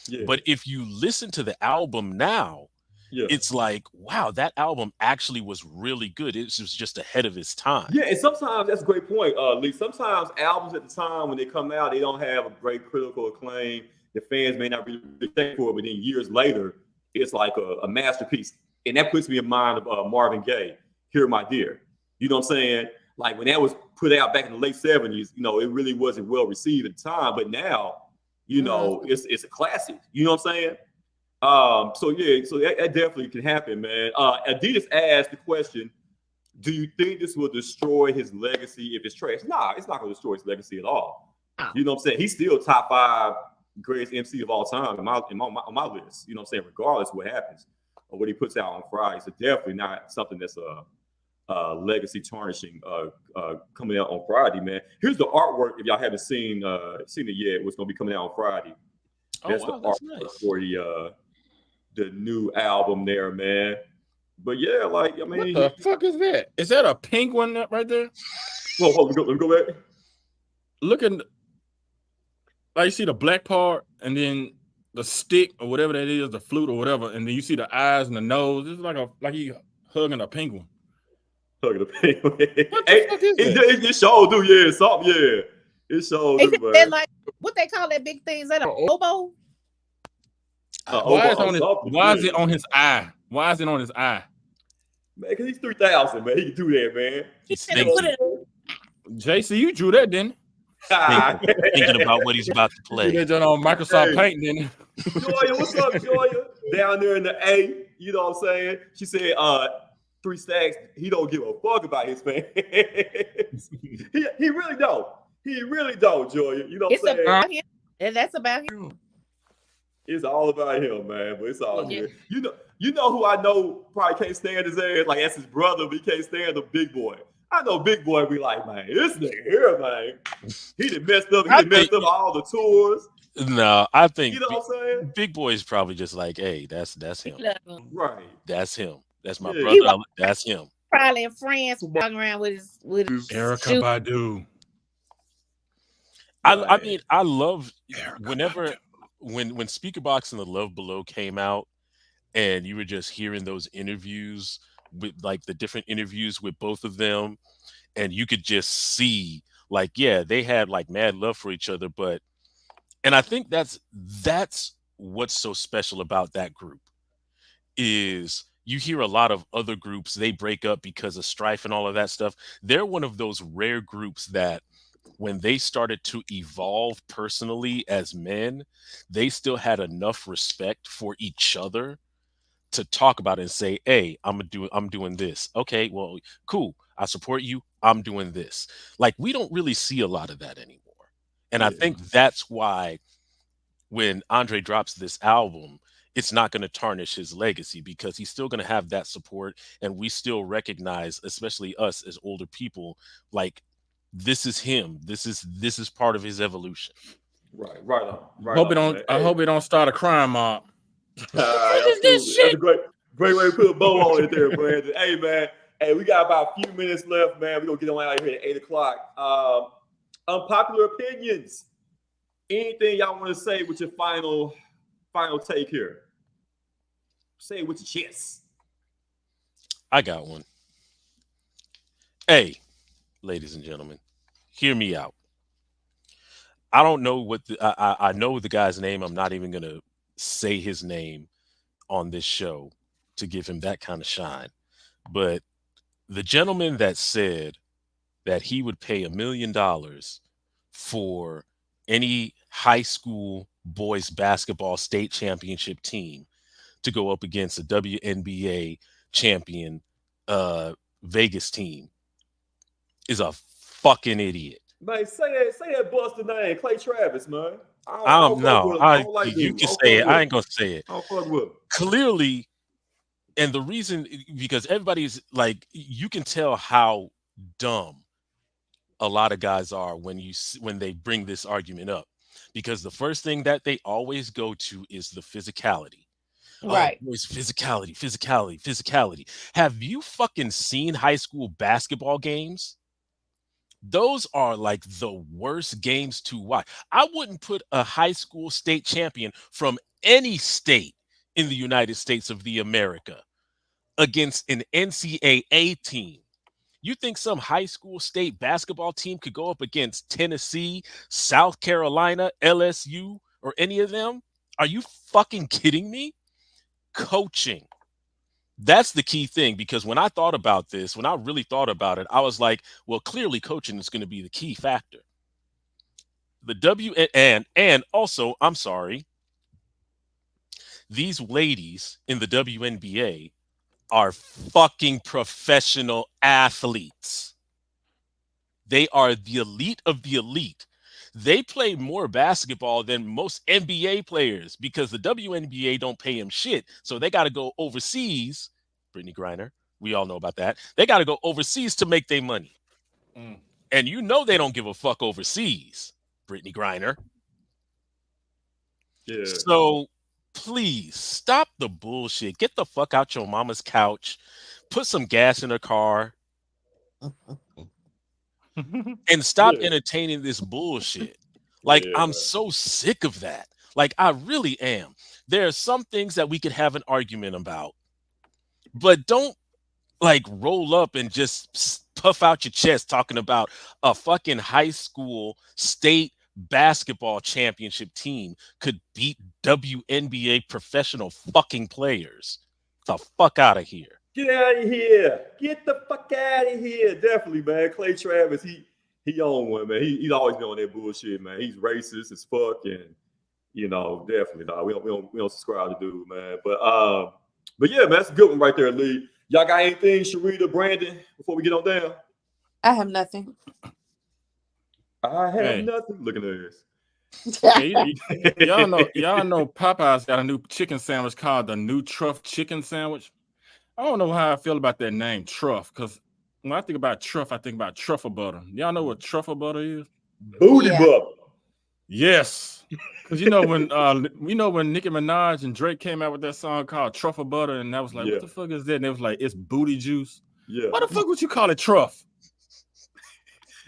Yeah. But if you listen to the album now, Yeah. it's like, wow, that album actually was really good. It was just ahead of its time. Yeah, and sometimes that's a great point, Lee. Sometimes albums at the time when they come out, they don't have a great critical acclaim. The fans may not really think for it, but then years later, it's like a masterpiece. And that puts me in mind of Marvin Gaye, "Here My Dear." You know what I'm saying? Like when that was put out back in the late 70s, you know, it really wasn't well received at the time. But now, you know, it's a classic. You know what I'm saying? So that definitely can happen, man. Adidas asked the question, do you think this will destroy his legacy if it's trash? Nah, it's not going to destroy his legacy at all. You know what I'm saying? He's still top 5 greatest MC of all time on my list. You know what I'm saying? Regardless of what happens or what he puts out on Friday. So definitely not something that's legacy tarnishing coming out on Friday, man. Here's the artwork if y'all haven't seen it yet. What's going to be coming out on Friday? That's the artwork nice. For the new album there, man. But yeah, like I mean, what the fuck is that? Is that a penguin right there? Well, let me go back. Look at, like you see the black part, and then the stick or whatever that is, the flute or whatever, and then you see the eyes and the nose. It's like he hugging a penguin. Hugging a penguin. What the fuck is that? It sure do, yeah, something, yeah. It sure do, man. Like what they call that big thing? Is that a oboe? Why is it on his eye? Why is it on his eye? Man, because he's 3,000, man. He can do that, man. He's thinking. JC, you drew that, didn't you? Thinking about what he's about to play. You did on Microsoft Paint, didn't you? Joya, what's up, Joya? Down there in the A, you know what I'm saying? She said, 3 stacks, he don't give a fuck about his fans. he really don't. He really don't, Joya. You know what I'm saying? About him. And that's about him. It's all about him, man. But it's all good. You know who I know probably can't stand his ass? Like that's his brother, but he can't stand the Big Boy. I know Big Boy be like, man, this nigga here, man. He done messed up. All the tours. No, I think you know what I'm saying? Big Boy is probably just like, hey, that's him. Right. That's him. That's my brother. That's him. Probably in France walking around with his Erykah Badu. I mean, I love whenever when Speakerbox and The Love Below came out, and you were just hearing those interviews with like the different interviews with both of them, and you could just see like, yeah, they had like mad love for each other, and I think that's what's so special about that group is you hear a lot of other groups, they break up because of strife and all of that stuff. They're one of those rare groups that when they started to evolve personally as men, they still had enough respect for each other to talk about it and say, hey, I'm doing this. Okay, well, cool. I support you. I'm doing this. Like, we don't really see a lot of that anymore. And I think that's why when Andre drops this album, it's not going to tarnish his legacy because he's still going to have that support. And we still recognize, especially us as older people, like, this is him. This is part of his evolution. Right on. I hope it don't start a crime mob. That's a great way to put a bow on it there, Brandon. Hey, man. Hey, we got about a few minutes left, man. We're going to get on out here at 8 o'clock. Unpopular opinions. Anything y'all want to say with your final take here? Say it with your chest. I got one. Hey, ladies and gentlemen, hear me out. I don't know what I know the guy's name. I'm not even going to say his name on this show to give him that kind of shine. But the gentleman that said that he would pay $1 million for any high school boys basketball state championship team to go up against a WNBA champion Vegas team is a fucking idiot. Man, say that Buster name, Clay Travis, man. You can say it. I ain't gonna say it. I don't fuck with him. Clearly, and the reason because everybody's like, you can tell how dumb a lot of guys are when they bring this argument up. because the first thing that they always go to is the physicality. Right. Oh, boys, physicality, physicality, physicality. Have you fucking seen high school basketball games? Those are like the worst games to watch. I wouldn't put a high school state champion from any state in the United States of the America against an NCAA team. You think some high school state basketball team could go up against Tennessee, South Carolina, LSU, or any of them? Are you fucking kidding me? Coaching. That's the key thing, because when I thought about this, when I really thought about it, I was like, well, clearly coaching is going to be the key factor. And also, I'm sorry, these ladies in the WNBA are fucking professional athletes. They are the elite of the elite. They play more basketball than most NBA players because the WNBA don't pay them shit. So they got to go overseas. Brittany Griner, we all know about that. They got to go overseas to make their money. And you know they don't give a fuck overseas, Brittany Griner. Yeah. So please stop the bullshit. Get the fuck out your mama's couch. Put some gas in her car. And stop entertaining this bullshit. Like, I'm so sick of that. Like, I really am. There are some things that we could have an argument about, but don't like roll up and just puff out your chest talking about a fucking high school state basketball championship team could beat WNBA professional fucking players. Get the fuck out of here. Get out of here. Get the fuck out of here. Definitely, man. Clay Travis, he on one, man. He's always been on that bullshit, man. He's racist as fuck, and you know, definitely, dog. We don't subscribe to dude, man. But yeah, man, that's a good one right there, Lee. Y'all got anything, Sharita, Brandon, before we get on down? I have nothing. I have nothing. Looking at this. Hey, y'all know Popeye's got a new chicken sandwich called the new Truff chicken sandwich. I don't know how I feel about that name, Truff, because when I think about Truff, I think about truffle butter. Y'all know what truffle butter is? Booty butter. Yes. Because you know when Nicki Minaj and Drake came out with that song called Truffle Butter, and I was like, what the fuck is that? And it was like, it's booty juice. Yeah. Why the fuck would you call it Truff?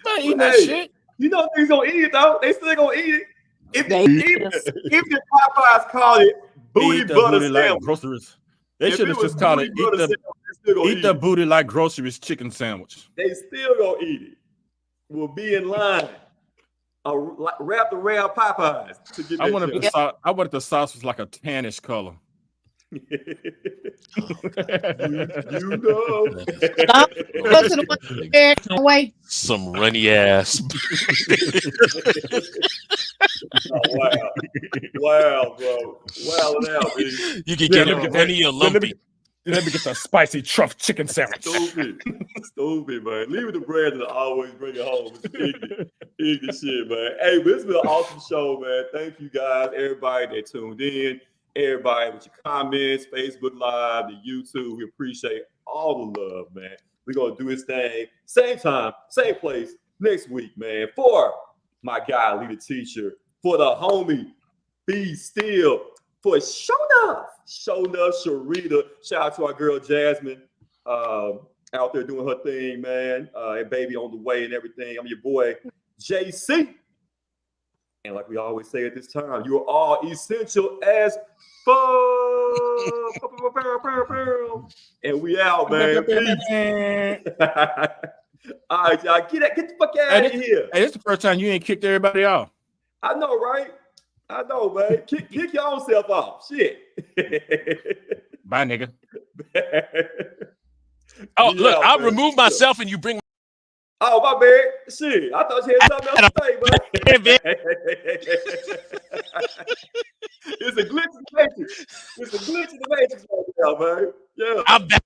I ain't eating that shit. You know things gonna eat it though. They still gonna eat it. If the Popeyes call it booty butter sandwich, like groceries. They should have just called it eat the booty like groceries chicken sandwich. They still gonna eat it. We'll be in line. Wrapped around Popeyes to get I wanted the sauce was like a tannish color. you know. Some runny ass. Wow, bro. Wow, now, dude. You can get it runny or lumpy. Let me get the spicy truff chicken sandwich. Stupid, man. Leave it to Brandon to always bring it home. Ignorant shit, man. Hey, but it's been an awesome show, man. Thank you guys, everybody that tuned in, everybody with your comments, Facebook Live, the YouTube. We appreciate all the love, man. We're going to do this thing, same time, same place, next week, man. For my guy, Lee the Teacher, for the homie, Be Still, for Shownuff, Sharita. Shout out to our girl, Jasmine, out there doing her thing, man. And baby on the way and everything. I'm your boy, JC. And like we always say at this time, you are all essential as fuck. And we out, man. Peace. All right, y'all. Get the fuck out of here. Hey, it's the first time you ain't kicked everybody off. I know, right? I know, man. Kick your own self off. Shit. Bye, nigga. Oh, look, I'll remove myself and you bring. Oh, my bad. Shit. I thought you had something else to say, man. It's a glitch in the matrix. It's a glitch in the matrix right now, man. Yeah. I'm back.